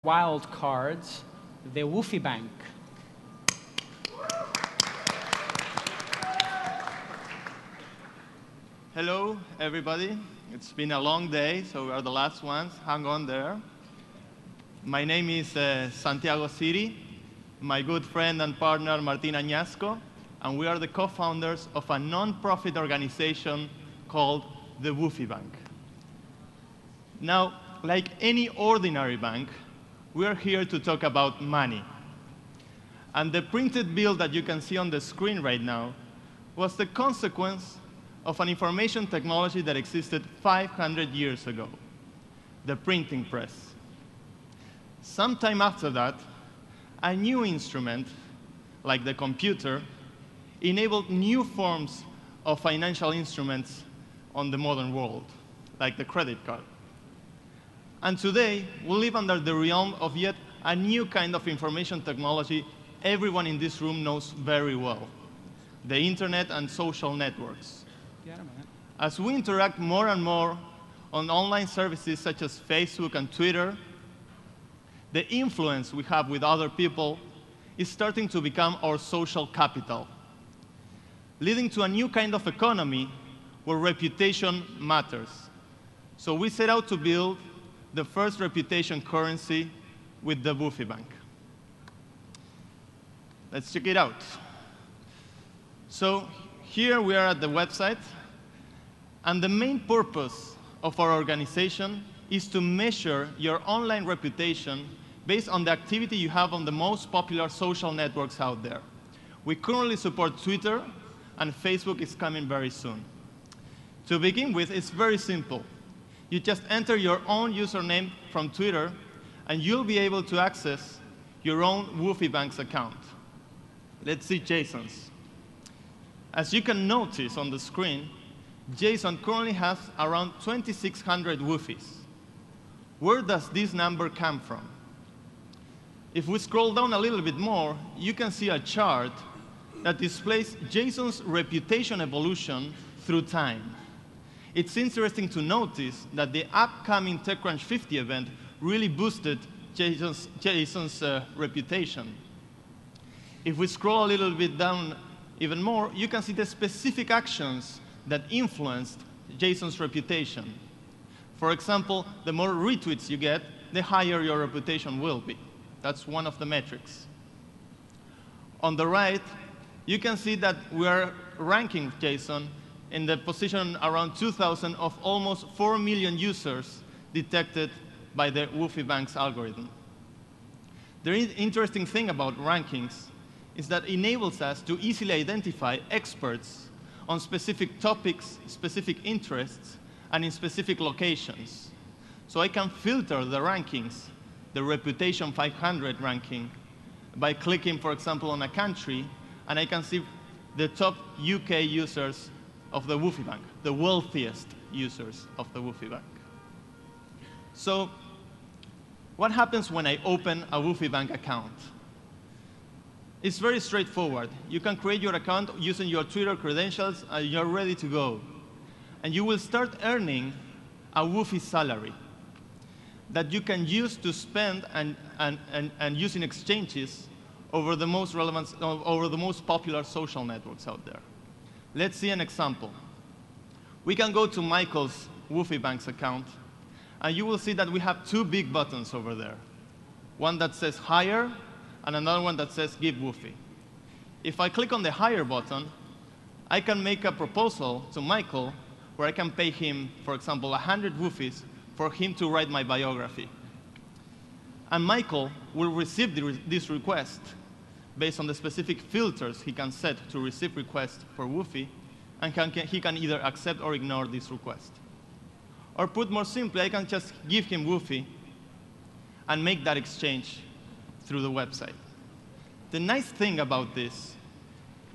wild cards, the Whuffie Bank. Hello, everybody. It's been a long day, so we are the last ones. Hang on there. My name is Santiago Siri, my good friend and partner Martín Añasco, and we are the co-founders of a non-profit organization called the Whuffie Bank. Now, like any ordinary bank, we are here to talk about money. And the printed bill that you can see on the screen right now was the consequence of an information technology that existed 500 years ago, the printing press. Sometime after that, a new instrument, like the computer, enabled new forms of financial instruments on the modern world, like the credit card. And today, we live under the realm of yet a new kind of information technology everyone in this room knows very well, the internet and social networks. As we interact more and more on online services such as Facebook and Twitter, the influence we have with other people is starting to become our social capital, leading to a new kind of economy where reputation matters. So we set out to build the first reputation currency with the Whuffie Bank. Let's check it out. So here we are at the website, and the main purpose of our organization is to measure your online reputation based on the activity you have on the most popular social networks out there. We currently support Twitter, and Facebook is coming very soon. To begin with, it's very simple. You just enter your own username from Twitter, and you'll be able to access your own Whuffie Bank's account. Let's see Jason's. As you can notice on the screen, Jason currently has around 2,600 Whuffies. Where does this number come from? If we scroll down a little bit more, you can see a chart that displays Jason's reputation evolution through time. It's interesting to notice that the upcoming Techcrunch 50 event really boosted Jason's reputation. If we scroll a little bit down even more, you can see the specific actions that influenced Jason's reputation. For example, the more retweets you get, the higher your reputation will be. That's one of the metrics. On the right, you can see that we are ranking Jason in the position around 2,000 of almost 4 million users detected by the Whuffie Bank's algorithm. The interesting thing about rankings is that it enables us to easily identify experts on specific topics, specific interests, and in specific locations. So I can filter the rankings, the Reputation 500 ranking, by clicking, for example, on a country, and I can see the top UK users of the Whuffie Bank, the wealthiest users of the Whuffie Bank. So what happens when I open a Whuffie Bank account? It's very straightforward. You can create your account using your Twitter credentials, and you're ready to go. And you will start earning a Whuffie salary that you can use to spend and use in exchanges over the most relevant, over the most popular social networks out there. Let's see an example. We can go to Michael's Whuffie Bank's account, and you will see that we have two big buttons over there. One that says Hire, and another one that says Give Whuffie. If I click on the Hire button, I can make a proposal to Michael where I can pay him, for example, 100 Whuffies for him to write my biography. And Michael will receive this request based on the specific filters he can set to receive requests for Whuffie, and he can either accept or ignore this request. Or put more simply, I can just give him Whuffie and make that exchange through the website. The nice thing about this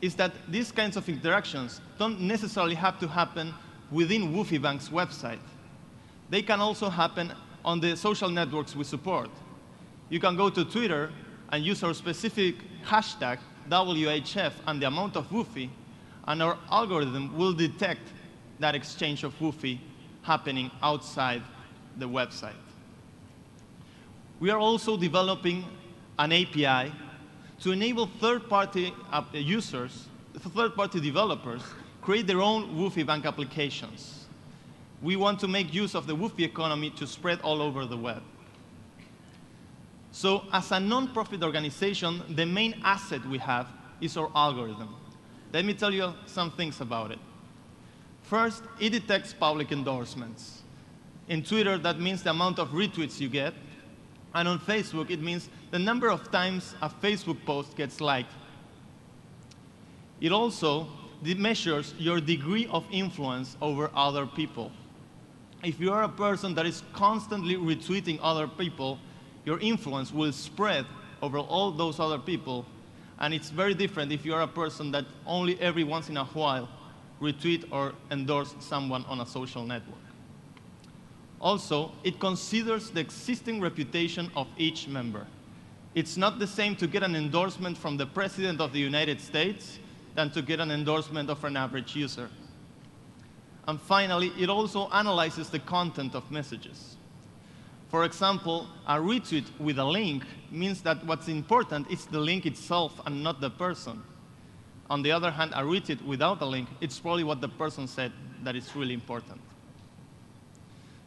is that these kinds of interactions don't necessarily have to happen within Whuffie Bank's website. They can also happen on the social networks we support. You can go to Twitter and use our specific hashtag, WHF, and the amount of Whuffie, and our algorithm will detect that exchange of Whuffie happening outside the website. We are also developing an API to enable third-party users, third-party developers, create their own Whuffie bank applications. We want to make use of the Whuffie economy to spread all over the web. So as a non-profit organization, the main asset we have is our algorithm. Let me tell you some things about it. First, it detects public endorsements. In Twitter, that means the amount of retweets you get. And on Facebook, it means the number of times a Facebook post gets liked. It also measures your degree of influence over other people. If you are a person that is constantly retweeting other people, your influence will spread over all those other people. And it's very different if you are a person that only every once in a while retweet or endorse someone on a social network. Also, it considers the existing reputation of each member. It's not the same to get an endorsement from the President of the United States than to get an endorsement of an average user. And finally, it also analyzes the content of messages. For example, a retweet with a link means that what's important is the link itself and not the person. On the other hand, a retweet without a link, it's probably what the person said that is really important.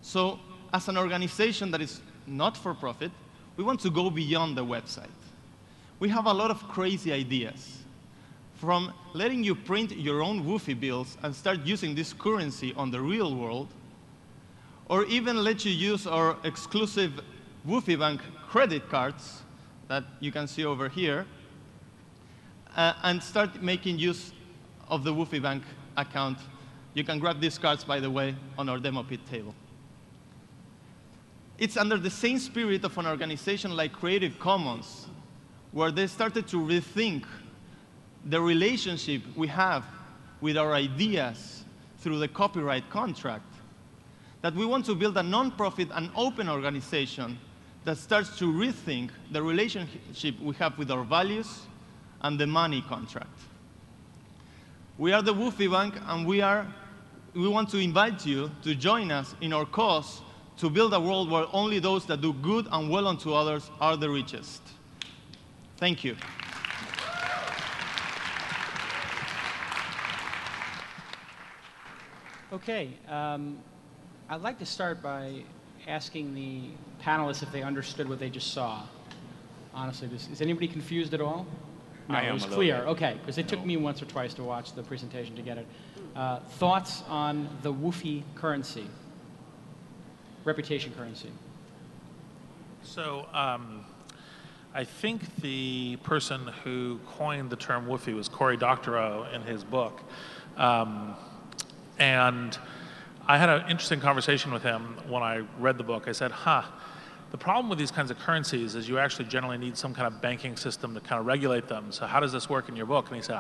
So as an organization that is not for profit, we want to go beyond the website. We have a lot of crazy ideas, from letting you print your own Whuffie bills and start using this currency on the real world, or even let you use our exclusive Whuffie Bank credit cards that you can see over here, and start making use of the Whuffie Bank account. You can grab these cards, by the way, on our demo pit table. It's under the same spirit of an organization like Creative Commons, where they started to rethink the relationship we have with our ideas through the copyright contract, that we want to build a non-profit and open organization that starts to rethink the relationship we have with our values and the money contract. We are the Whuffie Bank, and we want to invite you to join us in our cause to build a world where only those that do good and well unto others are the richest. Thank you. Okay, I'd like to start by asking the panelists if they understood what they just saw. Honestly, is anybody confused at all? No, it was clear. Okay, because it took me once or twice to watch the presentation to get it. Thoughts on the Whuffie currency, reputation currency? So I think the person who coined the term Whuffie was Cory Doctorow in his book. And I had an interesting conversation with him when I read the book. I said, the problem with these kinds of currencies is you actually generally need some kind of banking system to kind of regulate them. So how does this work in your book? And he said,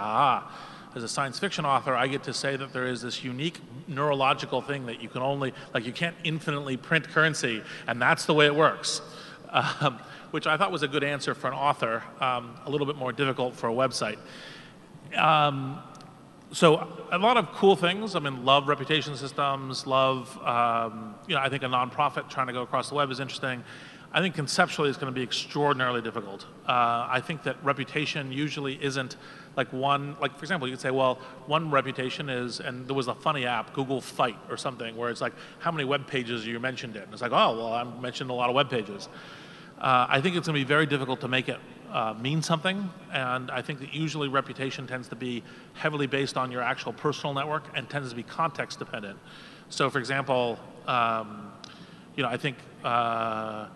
as a science fiction author, I get to say that there is this unique neurological thing that you can only, like you can't infinitely print currency, and that's the way it works. Which I thought was a good answer for an author, a little bit more difficult for a website. So a lot of cool things. I mean, love reputation systems, love, I think a nonprofit trying to go across the web is interesting. I think conceptually it's going to be extraordinarily difficult. I think that reputation usually isn't like for example, you could say, well, one reputation is, and there was a funny app, Google Fight or something, where it's like, how many web pages are you mentioned in? It's like, oh, well, I mentioned a lot of web pages. I think it's going to be very difficult to make it mean something, and I think that usually reputation tends to be heavily based on your actual personal network and tends to be context dependent. So, for example, I think I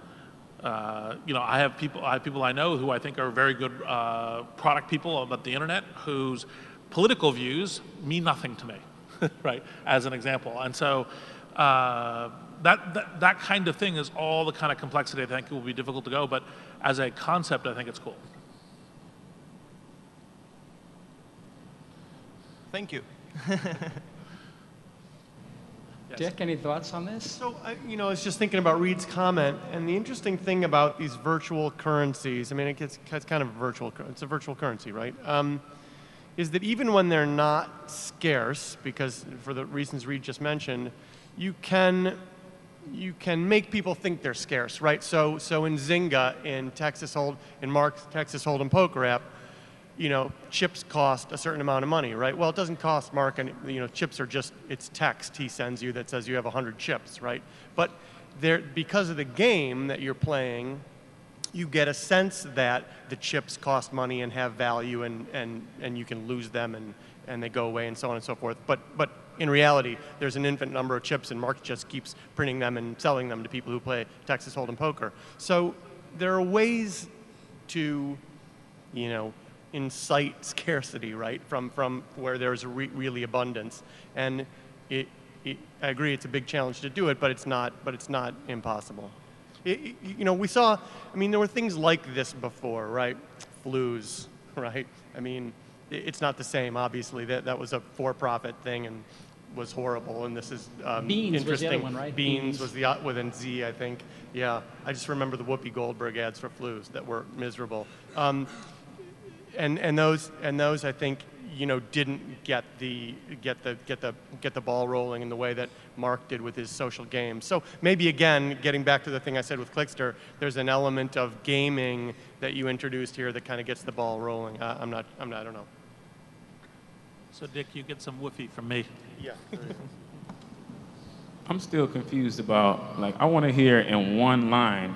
have people I know who I think are very good product people about the internet whose political views mean nothing to me, right? As an example, and so. That kind of thing is all the kind of complexity I think will be difficult to go, but as a concept, I think it's cool. Thank you. Yes. Dick, any thoughts on this? So, I was just thinking about Reed's comment, and the interesting thing about these virtual currencies, I mean, it's kind of it's a virtual currency, right? Is that even when they're not scarce, because for the reasons Reed just mentioned, you can you can make people think they're scarce, right? So in Zynga, in Mark's Texas Hold'em poker app, chips cost a certain amount of money, right? Well, it doesn't cost Mark any, chips are just, it's text he sends you that says you have 100 chips, right? But because of the game that you're playing, you get a sense that the chips cost money and have value, and you can lose them and they go away and so on and so forth. But in reality, there's an infinite number of chips, and Mark just keeps printing them and selling them to people who play Texas Hold'em poker. So there are ways to, incite scarcity, right, from where there's really abundance. And I agree, it's a big challenge to do it, but it's not impossible. We saw, there were things like this before, right? Flus, right? It's not the same, obviously. That was a for-profit thing and was horrible, and this is Beans interesting. was the other one, right? Beans was with an Z, I think. Yeah, I just remember the Whoopi Goldberg ads for Flus that were miserable. And those I think didn't get the ball rolling in the way that Mark did with his social games. So maybe again, getting back to the thing I said with Clickster, there's an element of gaming that you introduced here that kind of gets the ball rolling. I don't know. So Dick, you get some Whuffie from me. Yeah. I'm still confused about, I want to hear in one line,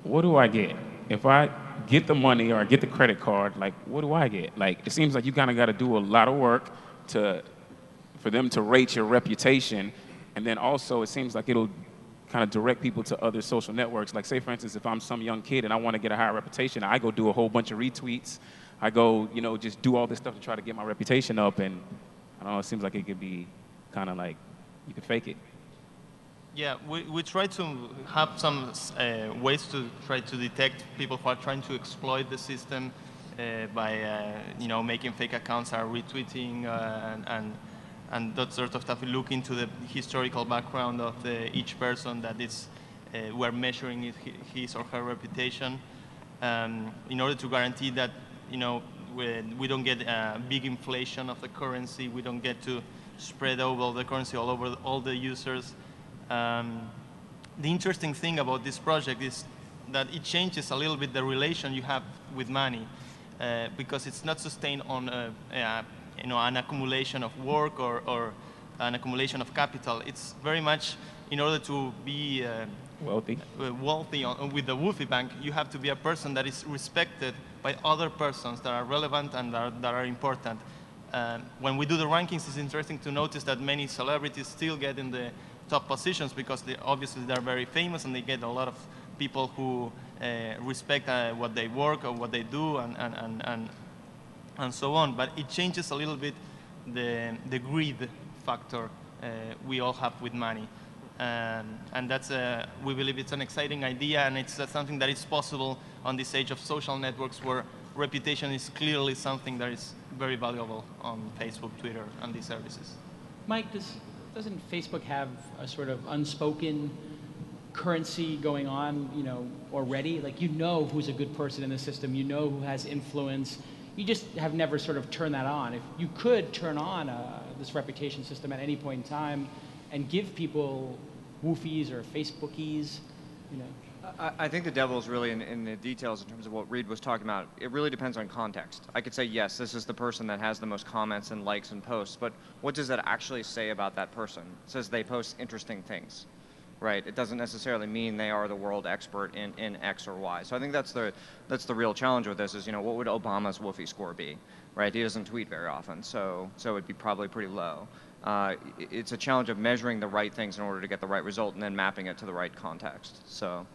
what do I get? If I get the money or I get the credit card, what do I get? It seems like you kind of got to do a lot of work for them to rate your reputation. And then also it seems like it'll kind of direct people to other social networks. Say, for instance, if I'm some young kid and I want to get a higher reputation, I go do a whole bunch of retweets. I go, just do all this stuff to try to get my reputation up. And I don't know, it seems like it could be kind of you could fake it. Yeah, we try to have some ways to try to detect people who are trying to exploit the system by making fake accounts or retweeting and that sort of stuff. We look into the historical background of each person that is we're measuring his or her reputation in order to guarantee that we don't get a big inflation of the currency. We don't get to spread over the currency all over all the users. The interesting thing about this project is that it changes a little bit the relation you have with money because it's not sustained on an accumulation of work or an accumulation of capital. It's very much in order to be wealthy with the Whuffie Bank, you have to be a person that is respected by other persons that are relevant and that are important. When we do the rankings, it's interesting to notice that many celebrities still get in the top positions because obviously they're very famous and they get a lot of people who respect what they work or what they do and so on. But it changes a little bit the greed factor we all have with money. And that's we believe it's an exciting idea, and it's something that is possible on this age of social networks where reputation is clearly something that is very valuable on Facebook, Twitter, and these services. Mike, doesn't Facebook have a sort of unspoken currency going on, already? Who's a good person in the system, who has influence. You just have never sort of turned that on. If you could turn on this reputation system at any point in time and give people Whoofies or Facebookies, I think the devil is really in the details in terms of what Reed was talking about. It really depends on context. I could say, yes, this is the person that has the most comments and likes and posts, but what does that actually say about that person? It says they post interesting things, right? It doesn't necessarily mean they are the world expert in X or Y. So I think that's the real challenge with this is, what would Obama's Whuffie score be, right? He doesn't tweet very often, so it'd be probably pretty low. It's a challenge of measuring the right things in order to get the right result and then mapping it to the right context. So.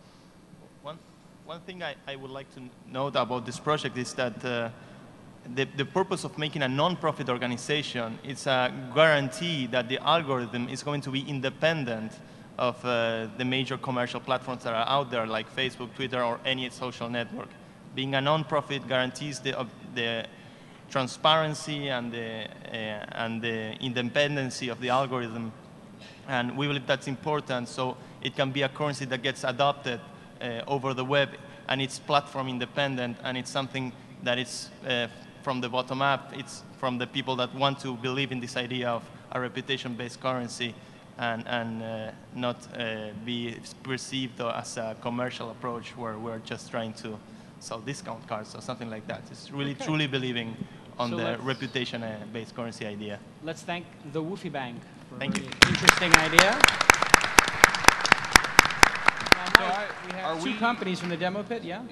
One thing I would like to note about this project is that the purpose of making a non-profit organization is a guarantee that the algorithm is going to be independent of the major commercial platforms that are out there, like Facebook, Twitter, or any social network. Being a non-profit guarantees the transparency and the independency of the algorithm, and we believe that's important. So it can be a currency that gets adopted over the web, and it's platform independent, and it's something that is from the bottom up. It's from the people that want to believe in this idea of a reputation-based currency. and not be perceived as a commercial approach where we're just trying to sell discount cards or something like that. It's really truly believing on the reputation-based currency idea. Let's thank the Whuffie Bank for Thank a you. interesting idea. Now, Mike, we have Are two companies from the demo pit, yeah?